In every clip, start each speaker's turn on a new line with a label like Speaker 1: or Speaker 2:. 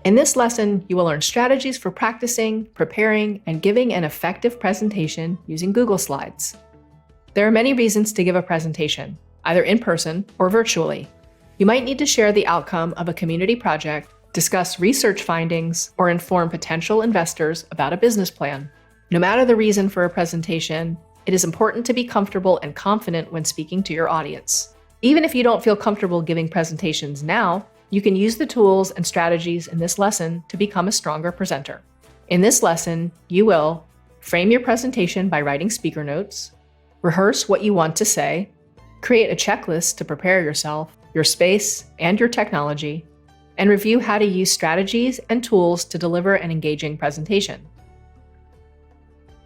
Speaker 1: In this lesson, you will learn strategies for practicing, preparing, and giving an effective presentation using Google Slides. There are many reasons to give a presentation, either in person or virtually. You might need to share the outcome of a community project, discuss research findings, or inform potential investors about a business plan. No matter the reason for a presentation, it is important to be comfortable and confident when speaking to your audience. Even if you don't feel comfortable giving presentations now, you can use the tools and strategies in this lesson to become a stronger presenter. In this lesson, you will frame your presentation by writing speaker notes, rehearse what you want to say, create a checklist to prepare yourself, your space, and your technology, and review how to use strategies and tools to deliver an engaging presentation.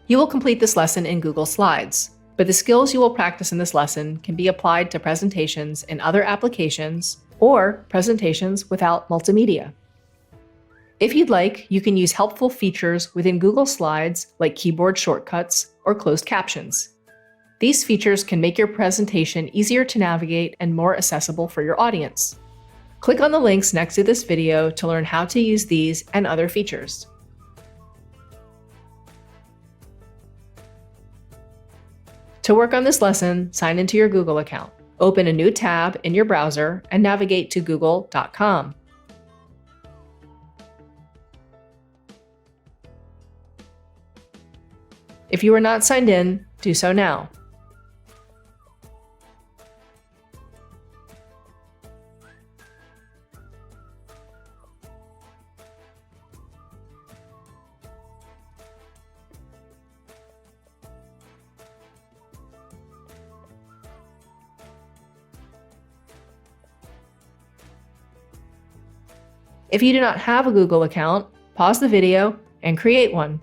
Speaker 1: You will complete this lesson in Google Slides, but the skills you will practice in this lesson can be applied to presentations in other applications or presentations without multimedia. If you'd like, you can use helpful features within Google Slides like keyboard shortcuts or closed captions. These features can make your presentation easier to navigate and more accessible for your audience. Click on the links next to this video to learn how to use these and other features. To work on this lesson, sign into your Google account. Open a new tab in your browser and navigate to google.com. If you are not signed in, do so now. If you do not have a Google account, pause the video and create one.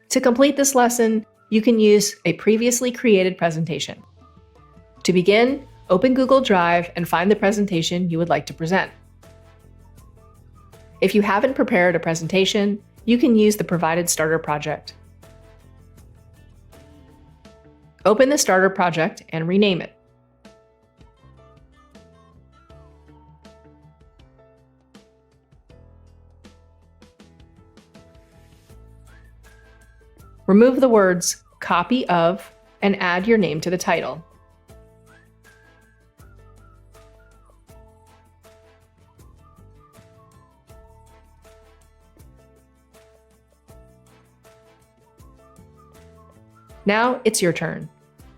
Speaker 1: To complete this lesson, you can use a previously created presentation. To begin, open Google Drive and find the presentation you would like to present. If you haven't prepared a presentation, you can use the provided starter project. Open the starter project and rename it. Remove the words "copy of" and add your name to the title. Now it's your turn.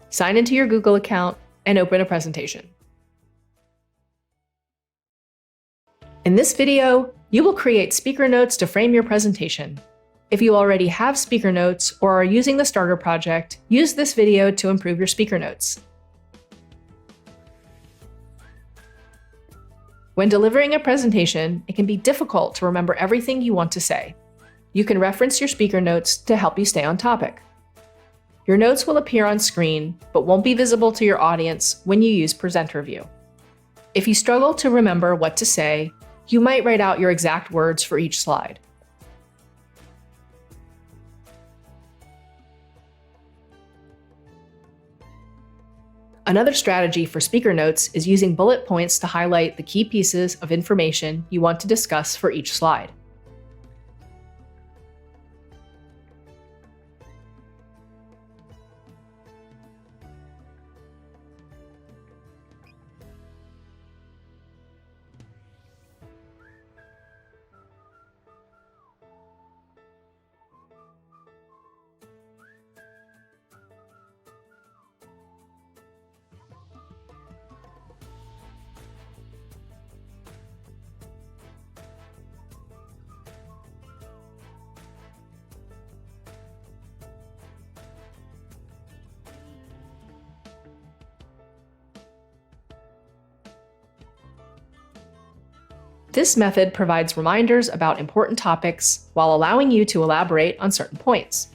Speaker 1: Sign into your Google account and open a presentation. In this video, you will create speaker notes to frame your presentation. If you already have speaker notes or are using the starter project, use this video to improve your speaker notes. When delivering a presentation, it can be difficult to remember everything you want to say. You can reference your speaker notes to help you stay on topic. Your notes will appear on screen, but won't be visible to your audience when you use Presenter View. If you struggle to remember what to say, you might write out your exact words for each slide. Another strategy for speaker notes is using bullet points to highlight the key pieces of information you want to discuss for each slide. This method provides reminders about important topics while allowing you to elaborate on certain points.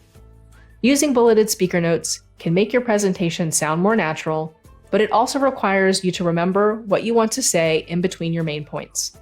Speaker 1: Using bulleted speaker notes can make your presentation sound more natural, but it also requires you to remember what you want to say in between your main points.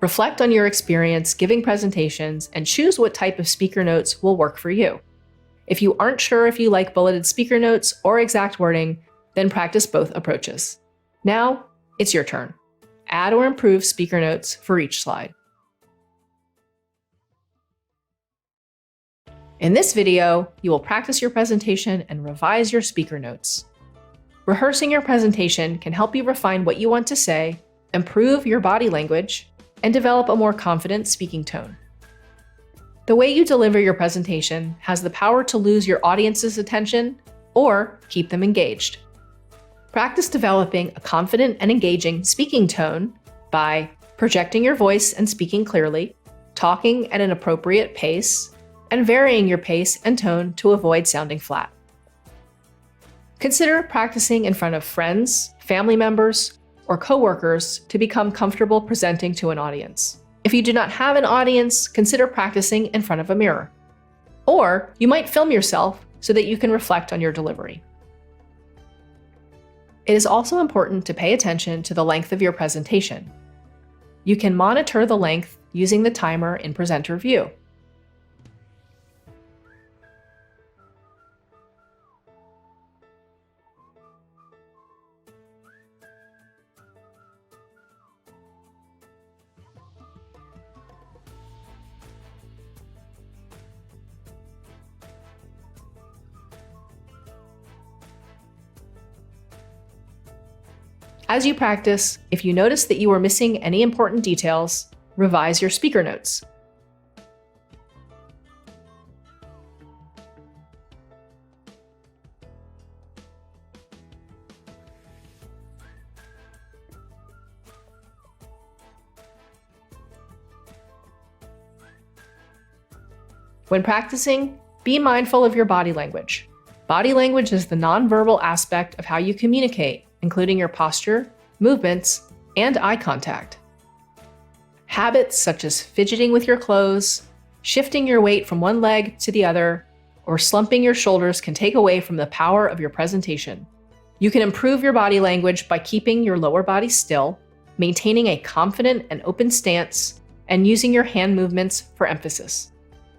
Speaker 1: Reflect on your experience giving presentations and choose what type of speaker notes will work for you. If you aren't sure if you like bulleted speaker notes or exact wording, then practice both approaches. Now, it's your turn. Add or improve speaker notes for each slide. In this video, you will practice your presentation and revise your speaker notes. Rehearsing your presentation can help you refine what you want to say, improve your body language, and develop a more confident speaking tone. The way you deliver your presentation has the power to lose your audience's attention or keep them engaged. Practice developing a confident and engaging speaking tone by projecting your voice and speaking clearly, talking at an appropriate pace, and varying your pace and tone to avoid sounding flat. Consider practicing in front of friends, family members, or coworkers to become comfortable presenting to an audience. If you do not have an audience, consider practicing in front of a mirror. Or you might film yourself so that you can reflect on your delivery. It is also important to pay attention to the length of your presentation. You can monitor the length using the timer in Presenter View. As you practice, if you notice that you are missing any important details, revise your speaker notes. When practicing, be mindful of your body language. Body language is the nonverbal aspect of how you communicate, including your posture, movements, and eye contact. Habits such as fidgeting with your clothes, shifting your weight from one leg to the other, or slumping your shoulders can take away from the power of your presentation. You can improve your body language by keeping your lower body still, maintaining a confident and open stance, and using your hand movements for emphasis.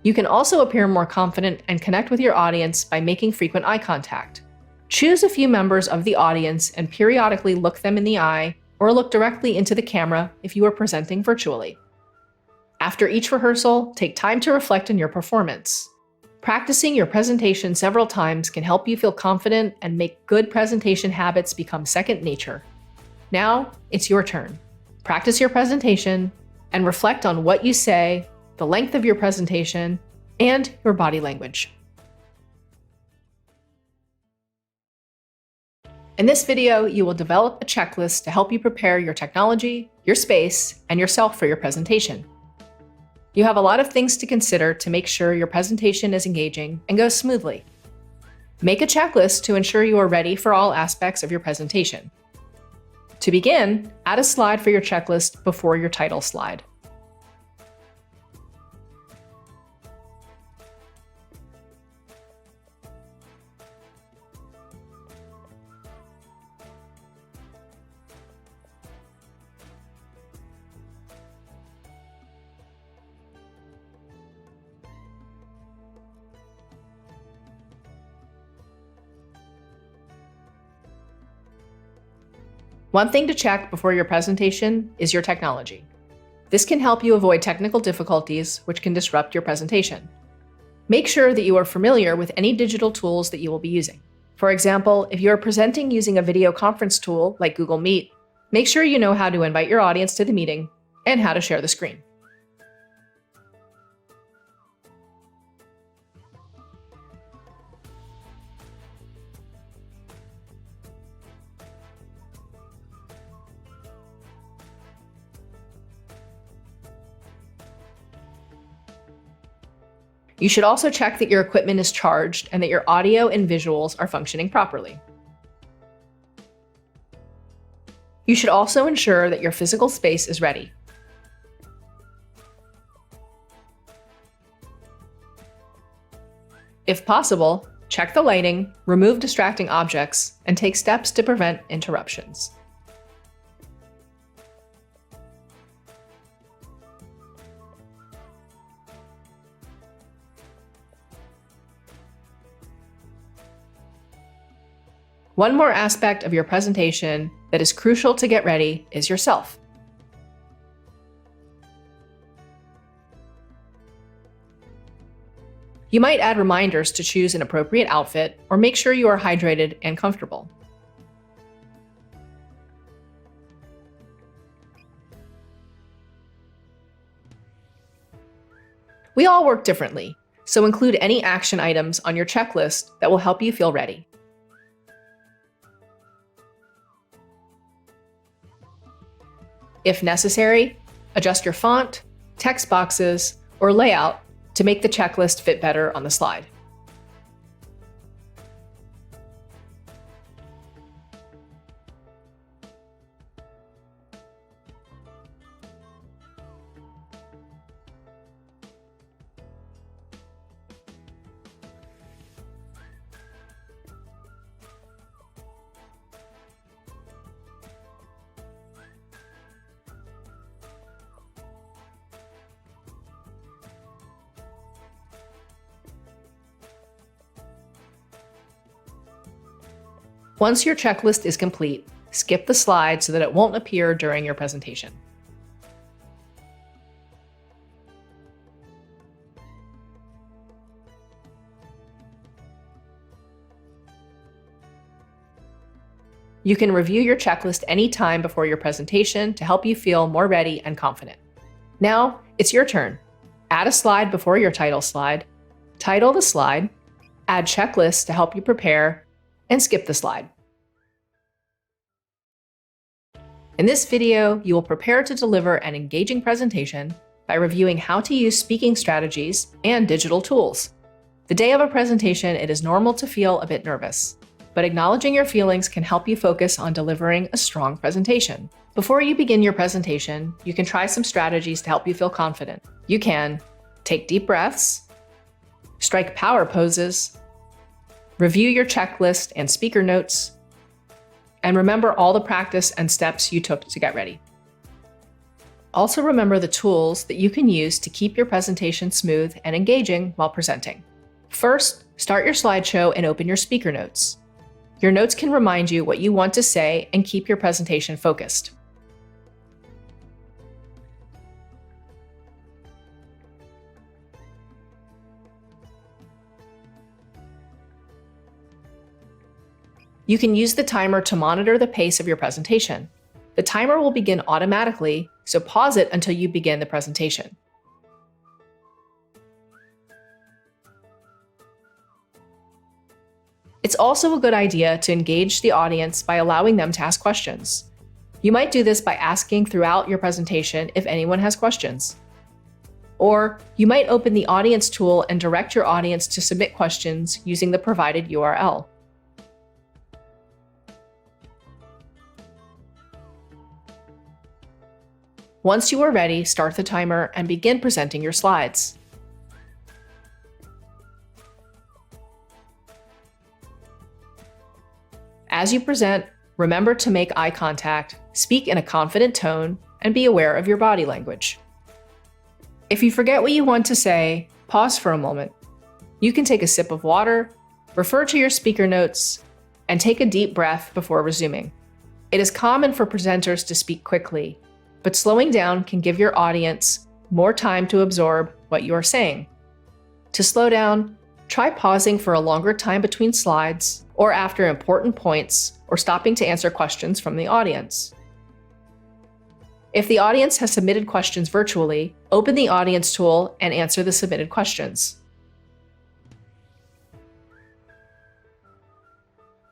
Speaker 1: You can also appear more confident and connect with your audience by making frequent eye contact. Choose a few members of the audience and periodically look them in the eye or look directly into the camera if you are presenting virtually. After each rehearsal, take time to reflect on your performance. Practicing your presentation several times can help you feel confident and make good presentation habits become second nature. Now, it's your turn. Practice your presentation and reflect on what you say, the length of your presentation, and your body language. In this video, you will develop a checklist to help you prepare your technology, your space, and yourself for your presentation. You have a lot of things to consider to make sure your presentation is engaging and goes smoothly. Make a checklist to ensure you are ready for all aspects of your presentation. To begin, add a slide for your checklist before your title slide. One thing to check before your presentation is your technology. This can help you avoid technical difficulties which can disrupt your presentation. Make sure that you are familiar with any digital tools that you will be using. For example, if you are presenting using a video conference tool like Google Meet, make sure you know how to invite your audience to the meeting and how to share the screen. You should also check that your equipment is charged and that your audio and visuals are functioning properly. You should also ensure that your physical space is ready. If possible, check the lighting, remove distracting objects, and take steps to prevent interruptions. One more aspect of your presentation that is crucial to get ready is yourself. You might add reminders to choose an appropriate outfit or make sure you are hydrated and comfortable. We all work differently, so include any action items on your checklist that will help you feel ready. If necessary, adjust your font, text boxes, or layout to make the checklist fit better on the slide. Once your checklist is complete, skip the slide so that it won't appear during your presentation. You can review your checklist anytime before your presentation to help you feel more ready and confident. Now, it's your turn. Add a slide before your title slide, title the slide, add checklists to help you prepare, and skip the slide. In this video, you will prepare to deliver an engaging presentation by reviewing how to use speaking strategies and digital tools. The day of a presentation, it is normal to feel a bit nervous, but acknowledging your feelings can help you focus on delivering a strong presentation. Before you begin your presentation, you can try some strategies to help you feel confident. You can take deep breaths, strike power poses, review your checklist and speaker notes, and remember all the practice and steps you took to get ready. Also remember the tools that you can use to keep your presentation smooth and engaging while presenting. First, start your slideshow and open your speaker notes. Your notes can remind you what you want to say and keep your presentation focused. You can use the timer to monitor the pace of your presentation. The timer will begin automatically, so pause it until you begin the presentation. It's also a good idea to engage the audience by allowing them to ask questions. You might do this by asking throughout your presentation if anyone has questions. Or you might open the audience tool and direct your audience to submit questions using the provided URL. Once you are ready, start the timer and begin presenting your slides. As you present, remember to make eye contact, speak in a confident tone, and be aware of your body language. If you forget what you want to say, pause for a moment. You can take a sip of water, refer to your speaker notes, and take a deep breath before resuming. It is common for presenters to speak quickly, but slowing down can give your audience more time to absorb what you are saying. To slow down, try pausing for a longer time between slides or after important points, or stopping to answer questions from the audience. If the audience has submitted questions virtually, open the audience tool and answer the submitted questions.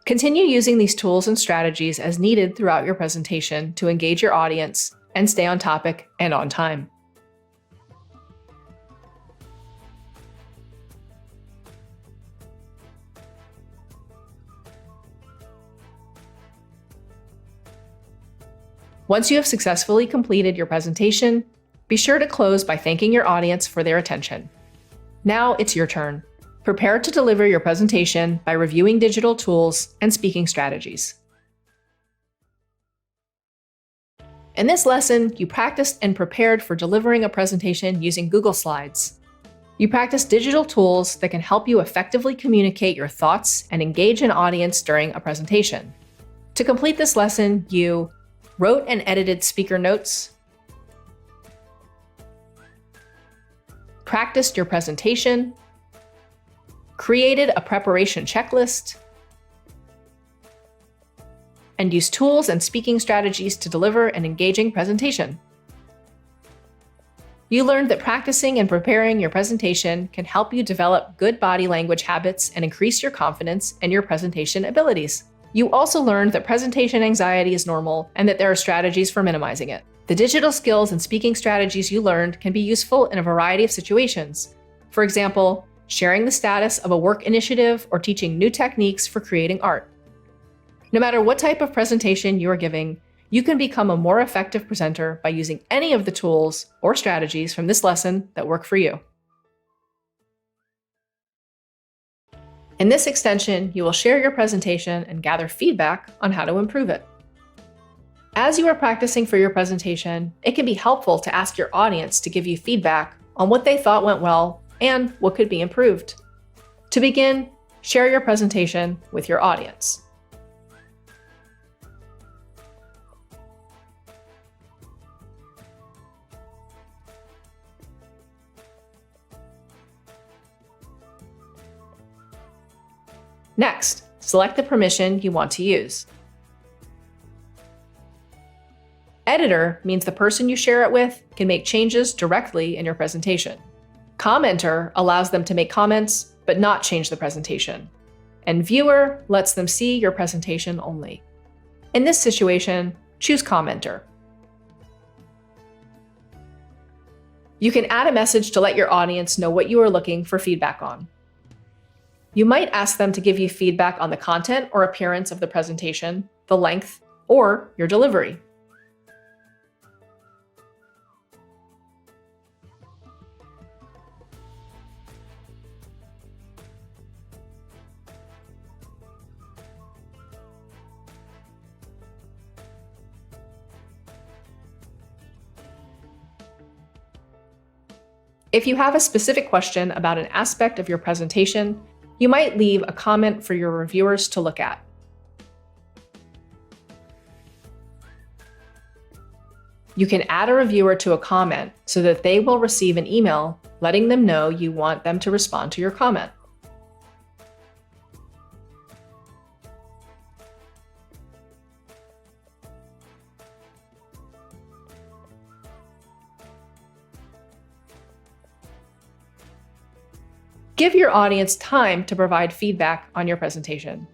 Speaker 1: Continue using these tools and strategies as needed throughout your presentation to engage your audience and stay on topic and on time. Once you have successfully completed your presentation, be sure to close by thanking your audience for their attention. Now it's your turn. Prepare to deliver your presentation by reviewing digital tools and speaking strategies. In this lesson, you practiced and prepared for delivering a presentation using Google Slides. You practiced digital tools that can help you effectively communicate your thoughts and engage an audience during a presentation. To complete this lesson, you wrote and edited speaker notes, practiced your presentation, created a preparation checklist, and used tools and speaking strategies to deliver an engaging presentation. You learned that practicing and preparing your presentation can help you develop good body language habits and increase your confidence in your presentation abilities. You also learned that presentation anxiety is normal and that there are strategies for minimizing it. The digital skills and speaking strategies you learned can be useful in a variety of situations. For example, sharing the status of a work initiative or teaching new techniques for creating art. No matter what type of presentation you are giving, you can become a more effective presenter by using any of the tools or strategies from this lesson that work for you. In this extension, you will share your presentation and gather feedback on how to improve it. As you are practicing for your presentation, it can be helpful to ask your audience to give you feedback on what they thought went well and what could be improved. To begin, share your presentation with your audience. Next, select the permission you want to use. Editor means the person you share it with can make changes directly in your presentation. Commenter allows them to make comments but not change the presentation. And Viewer lets them see your presentation only. In this situation, choose Commenter. You can add a message to let your audience know what you are looking for feedback on. You might ask them to give you feedback on the content or appearance of the presentation, the length, or your delivery. If you have a specific question about an aspect of your presentation, you might leave a comment for your reviewers to look at. You can add a reviewer to a comment so that they will receive an email letting them know you want them to respond to your comment. Give your audience time to provide feedback on your presentation.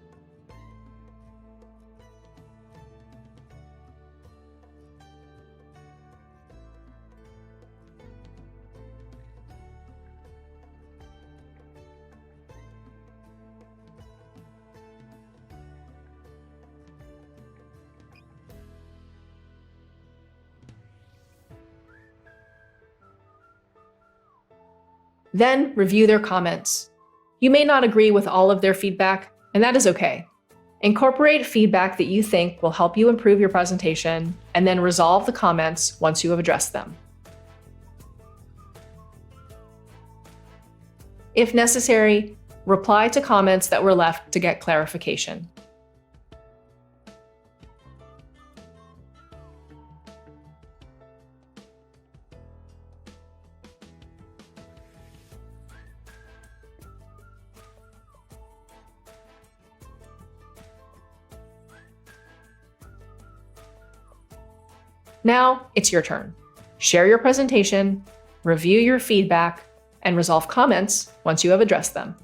Speaker 1: Then review their comments. You may not agree with all of their feedback, and that is okay. Incorporate feedback that you think will help you improve your presentation, and then resolve the comments once you have addressed them. If necessary, reply to comments that were left to get clarification. Now it's your turn. Share your presentation, review your feedback, and resolve comments once you have addressed them.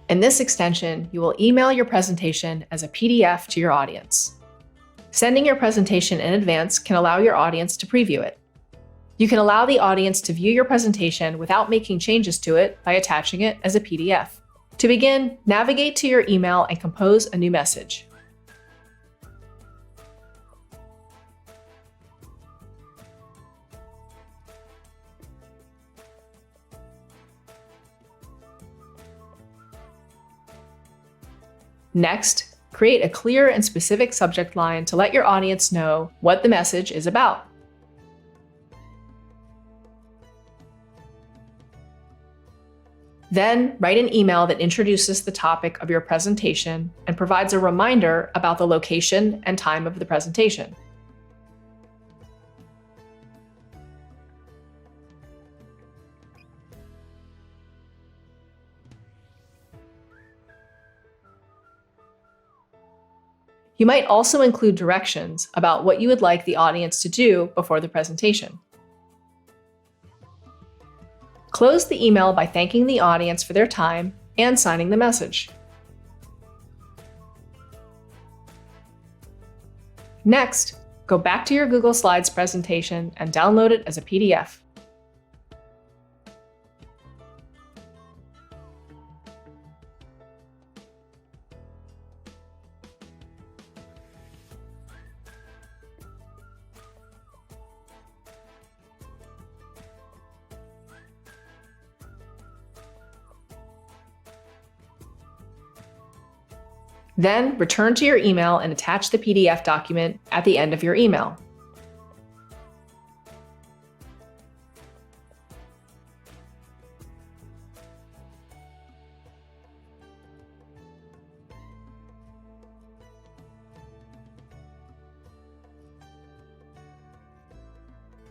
Speaker 1: In this extension, you will email your presentation as a PDF to your audience. Sending your presentation in advance can allow your audience to preview it. You can allow the audience to view your presentation without making changes to it by attaching it as a PDF. To begin, navigate to your email and compose a new message. Next, create a clear and specific subject line to let your audience know what the message is about. Then, write an email that introduces the topic of your presentation and provides a reminder about the location and time of the presentation. You might also include directions about what you would like the audience to do before the presentation. Close the email by thanking the audience for their time and signing the message. Next, go back to your Google Slides presentation and download it as a PDF. Then return to your email and attach the PDF document at the end of your email.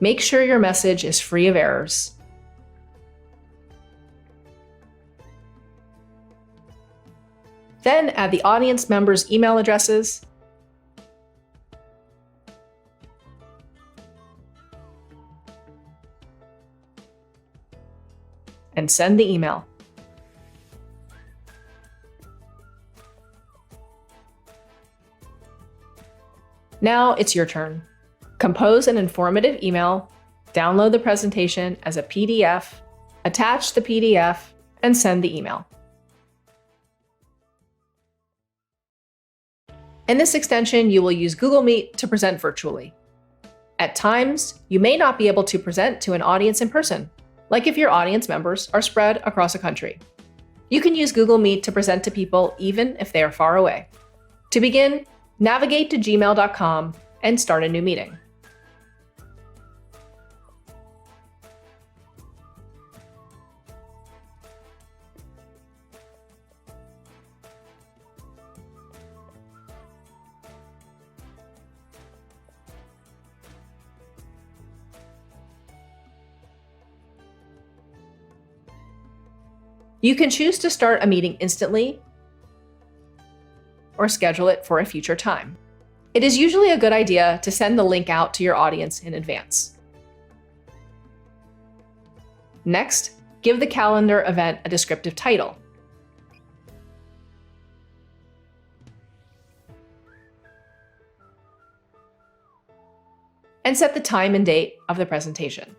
Speaker 1: Make sure your message is free of errors. Then add the audience members' email addresses and send the email. Now it's your turn. Compose an informative email, download the presentation as a PDF, attach the PDF, and send the email. In this extension, you will use Google Meet to present virtually. At times, you may not be able to present to an audience in person, like if your audience members are spread across a country. You can use Google Meet to present to people even if they are far away. To begin, navigate to gmail.com and start a new meeting. You can choose to start a meeting instantly or schedule it for a future time. It is usually a good idea to send the link out to your audience in advance. Next, give the calendar event a descriptive title. And set the time and date of the presentation.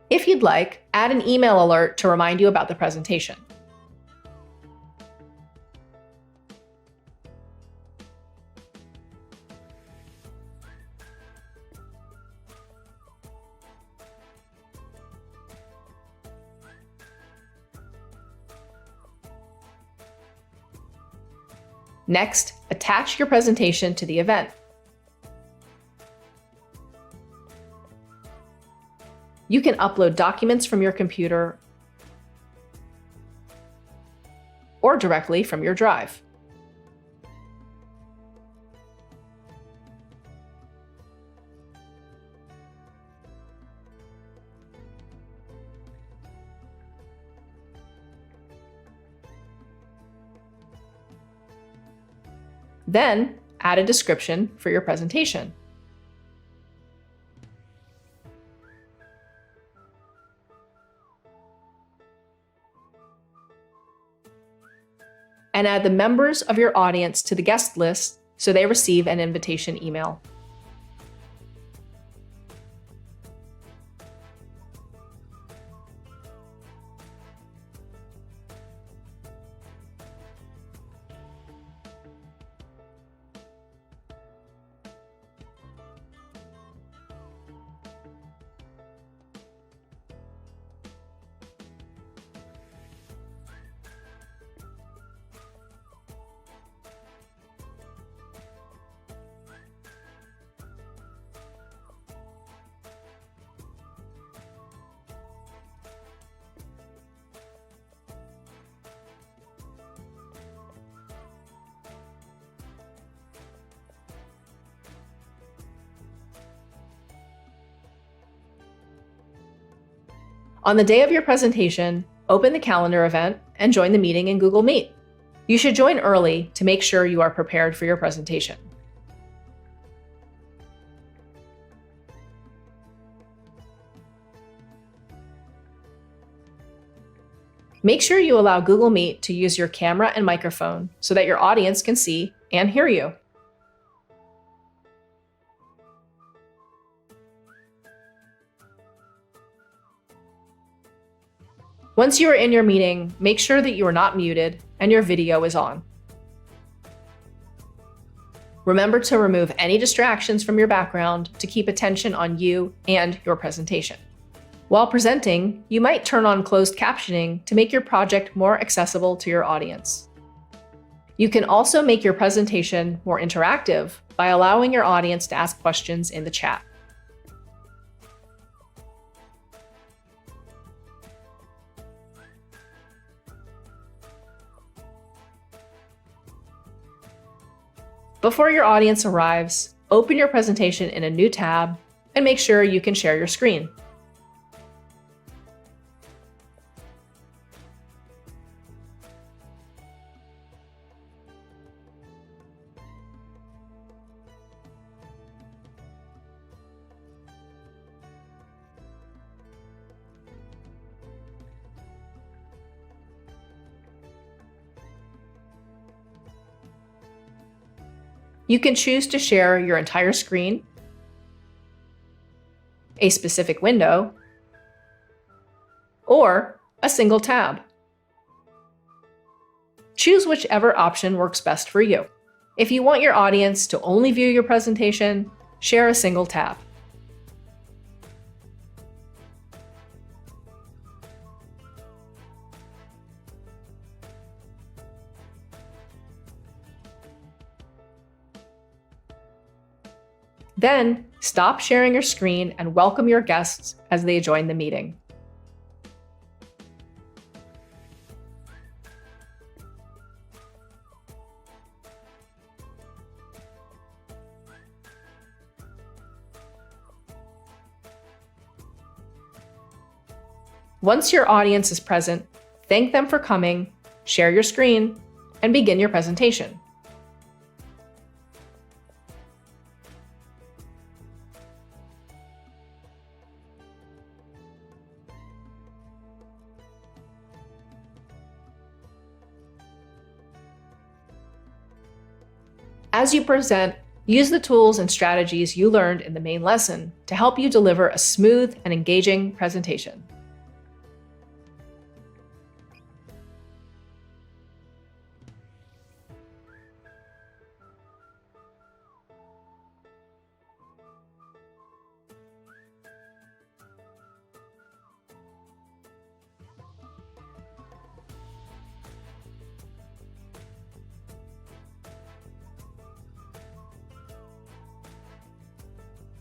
Speaker 1: If you'd like, add an email alert to remind you about the presentation. Next, attach your presentation to the event. You can upload documents from your computer or directly from your drive. Then, add a description for your presentation. And add the members of your audience to the guest list so they receive an invitation email. On the day of your presentation, open the calendar event and join the meeting in Google Meet. You should join early to make sure you are prepared for your presentation. Make sure you allow Google Meet to use your camera and microphone so that your audience can see and hear you. Once you are in your meeting, make sure that you are not muted and your video is on. Remember to remove any distractions from your background to keep attention on you and your presentation. While presenting, you might turn on closed captioning to make your project more accessible to your audience. You can also make your presentation more interactive by allowing your audience to ask questions in the chat. Before your audience arrives, open your presentation in a new tab and make sure you can share your screen. You can choose to share your entire screen, a specific window, or a single tab. Choose whichever option works best for you. If you want your audience to only view your presentation, share a single tab. Then, stop sharing your screen and welcome your guests as they join the meeting. Once your audience is present, thank them for coming, share your screen, and begin your presentation. As you present, use the tools and strategies you learned in the main lesson to help you deliver a smooth and engaging presentation.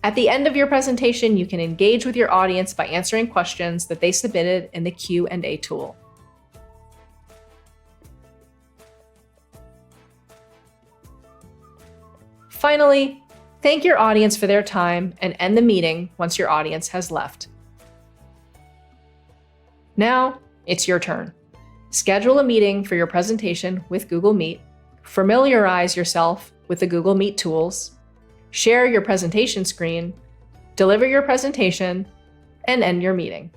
Speaker 1: At the end of your presentation, you can engage with your audience by answering questions that they submitted in the Q&A tool. Finally, thank your audience for their time and end the meeting once your audience has left. Now, it's your turn. Schedule a meeting for your presentation with Google Meet, familiarize yourself with the Google Meet tools, share your presentation screen, deliver your presentation, and end your meeting.